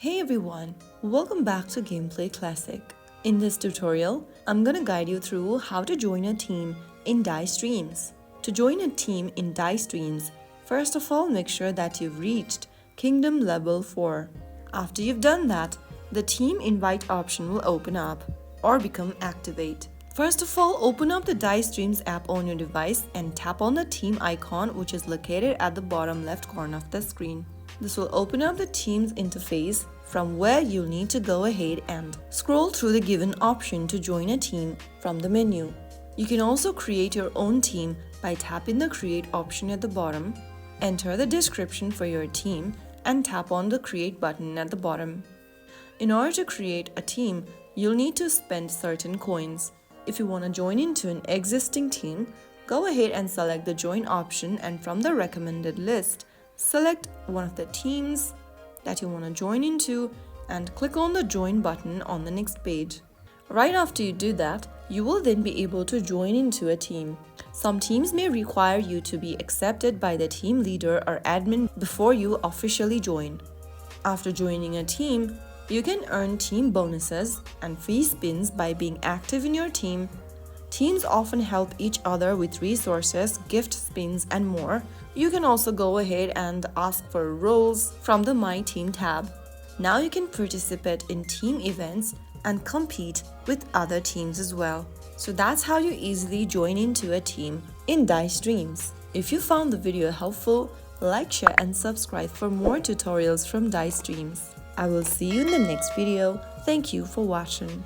Hey everyone, welcome back to Gameplay Classic. In this tutorial, I'm gonna guide you through how to join a team in Dice Dreams. To join a team in Dice Dreams, first of all make sure that you've reached Kingdom Level 4. After you've done that, the Team Invite option will open up or become activate. First of all, open up the Dice Dreams app on your device and tap on the team icon which is located at the bottom left corner of the screen. This will open up the Teams interface from where you'll need to go ahead and scroll through the given option to join a team from the menu. You can also create your own team by tapping the Create option at the bottom, enter the description for your team, and tap on the Create button at the bottom. In order to create a team, you'll need to spend certain coins. If you want to join into an existing team, go ahead and select the Join option, and from the recommended list, select one of the teams that you want to join into and click on the Join button on the next page. Right after you do that, you will then be able to join into a team. Some teams may require you to be accepted by the team leader or admin before you officially join. After joining a team, you can earn team bonuses and free spins by being active in your team. Teams often help each other with resources, gift spins, and more. You can also go ahead and ask for roles from the My Team tab. Now you can participate in team events and compete with other teams as well. So that's how you easily join into a team in Dice Dreams. If you found the video helpful, like, share, and subscribe for more tutorials from Dice Dreams. I will see you in the next video. Thank you for watching.